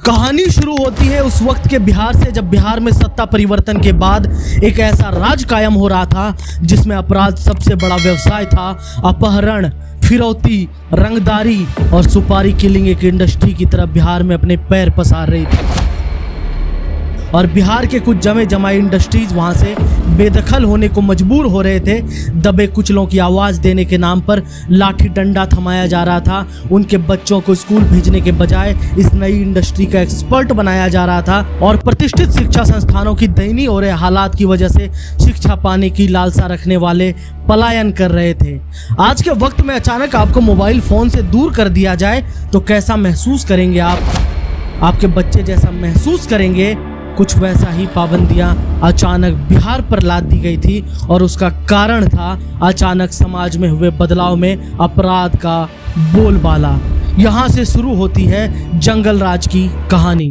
कहानी शुरू होती है उस वक्त के बिहार से, जब बिहार में सत्ता परिवर्तन के बाद एक ऐसा राज कायम हो रहा था जिसमें अपराध सबसे बड़ा व्यवसाय था। अपहरण, फिरौती, रंगदारी और सुपारी किलिंग एक इंडस्ट्री की तरफ बिहार में अपने पैर पसार रही थी और बिहार के कुछ जमे जमाए इंडस्ट्रीज वहां से बेदखल होने को मजबूर हो रहे थे। दबे कुचलों की आवाज़ देने के नाम पर लाठी डंडा थमाया जा रहा था। उनके बच्चों को स्कूल भेजने के बजाय इस नई इंडस्ट्री का एक्सपर्ट बनाया जा रहा था और प्रतिष्ठित शिक्षा संस्थानों की दयनीय हो रहे हालात की वजह से शिक्षा पाने की लालसा रखने वाले पलायन कर रहे थे। आज के वक्त में अचानक आपको मोबाइल फ़ोन से दूर कर दिया जाए तो कैसा महसूस करेंगे आप? आपके बच्चे जैसा महसूस करेंगे, कुछ वैसा ही पाबंदियां अचानक बिहार पर लाद दी गई थी और उसका कारण था अचानक समाज में हुए बदलाव में अपराध का बोलबाला। यहां से शुरू होती है जंगल राज की कहानी।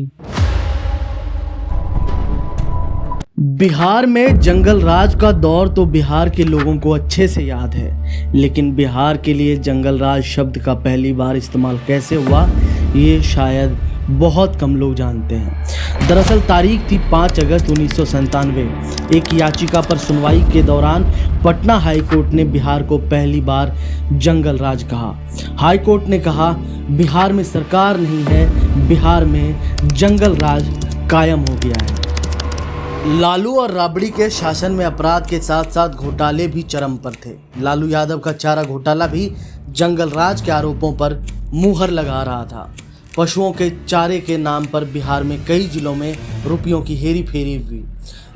बिहार में जंगल राज का दौर तो बिहार के लोगों को अच्छे से याद है, लेकिन बिहार के लिए जंगल राज शब्द का पहली बार इस्तेमाल कैसे हुआ ये शायद बहुत कम लोग जानते हैं। दरअसल तारीख थी 5 अगस्त 1997। एक याचिका पर सुनवाई के दौरान पटना हाई कोर्ट ने बिहार को पहली बार जंगल राज कहा। हाई कोर्ट ने कहा, बिहार में सरकार नहीं है, बिहार में जंगल राज कायम हो गया है। लालू और राबड़ी के शासन में अपराध के साथ साथ घोटाले भी चरम पर थे। लालू यादव का चारा घोटाला भी जंगल राज के आरोपों पर मुहर लगा रहा था। पशुओं के चारे के नाम पर बिहार में कई जिलों में रुपयों की हेरी फेरी हुई।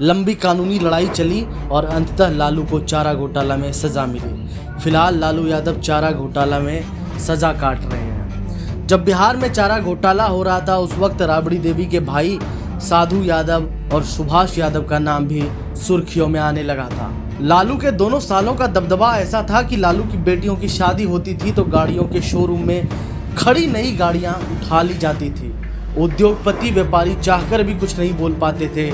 लंबी कानूनी लड़ाई चली और अंततः लालू को चारा घोटाला में सज़ा मिली। फिलहाल लालू यादव चारा घोटाला में सज़ा काट रहे हैं। जब बिहार में चारा घोटाला हो रहा था उस वक्त राबड़ी देवी के भाई साधु यादव और सुभाष यादव का नाम भी सुर्खियों में आने लगा था। लालू के दोनों सालों का दबदबा ऐसा था कि लालू की बेटियों की शादी होती थी तो गाड़ियों के शोरूम में खड़ी नई गाड़ियां उठा ली जाती थी। उद्योगपति व्यापारी चाहकर भी कुछ नहीं बोल पाते थे।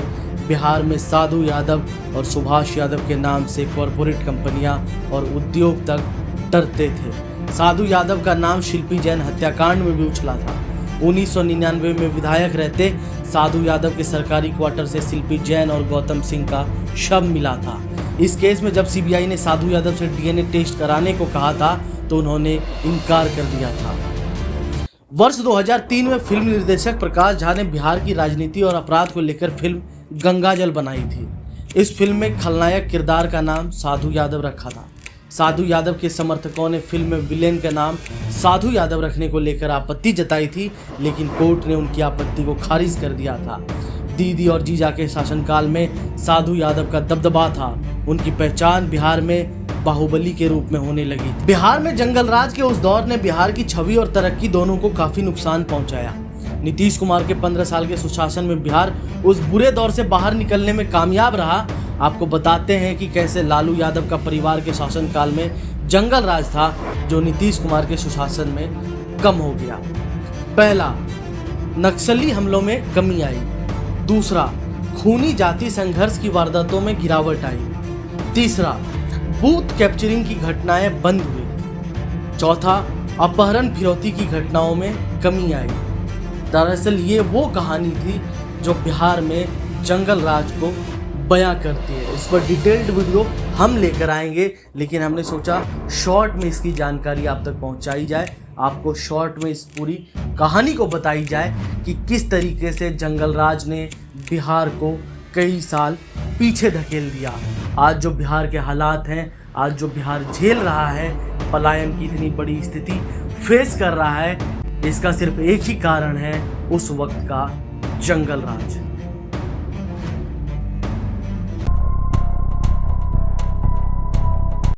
बिहार में साधु यादव और सुभाष यादव के नाम से कॉरपोरेट कंपनियां और उद्योग तक डरते थे। साधु यादव का नाम शिल्पी जैन हत्याकांड में भी उछला था। 1999 में विधायक रहते साधु यादव के सरकारी क्वार्टर से शिल्पी जैन और गौतम सिंह का शव मिला था। इस केस में जब सीबीआई ने साधु यादव से डीएनए टेस्ट कराने को कहा था तो उन्होंने इनकार कर दिया था। वर्ष 2003 में फिल्म निर्देशक प्रकाश झा ने बिहार की राजनीति और अपराध को लेकर फिल्म गंगाजल बनाई थी। इस फिल्म में खलनायक किरदार का नाम साधु यादव रखा था। साधु यादव के समर्थकों ने फिल्म में विलेन का नाम साधु यादव रखने को लेकर आपत्ति जताई थी, लेकिन कोर्ट ने उनकी आपत्ति को खारिज कर दिया था। दीदी और जीजा के शासनकाल में साधु यादव का दबदबा था। उनकी पहचान बिहार में बाहुबली के रूप में होने लगी। बिहार में जंगल राज के उस दौर ने बिहार की छवि और तरक्की दोनों को काफी नुकसान पहुंचाया। नीतीश कुमार के 15 साल के सुशासन में बिहार उस बुरे दौर से बाहर निकलने में कामयाब रहा। आपको बताते हैं कि कैसे लालू यादव का परिवार के शासनकाल में जंगल राज था जो नीतीश कुमार के सुशासन में कम हो गया। पहला, नक्सली हमलों में कमी आई। दूसरा, खूनी जाति संघर्ष की वारदातों में गिरावट आई। तीसरा, बूथ कैप्चरिंग की घटनाएं बंद हुई। चौथा, अपहरण फिरौती की घटनाओं में कमी आई। दरअसल ये वो कहानी थी जो बिहार में जंगल राज को बयां करती है। इस पर डिटेल्ड वीडियो हम लेकर आएंगे, लेकिन हमने सोचा शॉर्ट में इसकी जानकारी आप तक पहुंचाई जाए। आपको शॉर्ट में इस पूरी कहानी को बताई जाए कि किस तरीके से जंगल राज ने बिहार को कई साल पीछे धकेल दिया। आज जो बिहार के हालात हैं, आज जो बिहार झेल रहा है, पलायन की इतनी बड़ी स्थिति फेस कर रहा है, इसका सिर्फ एक ही कारण है, उस वक्त का जंगल राज।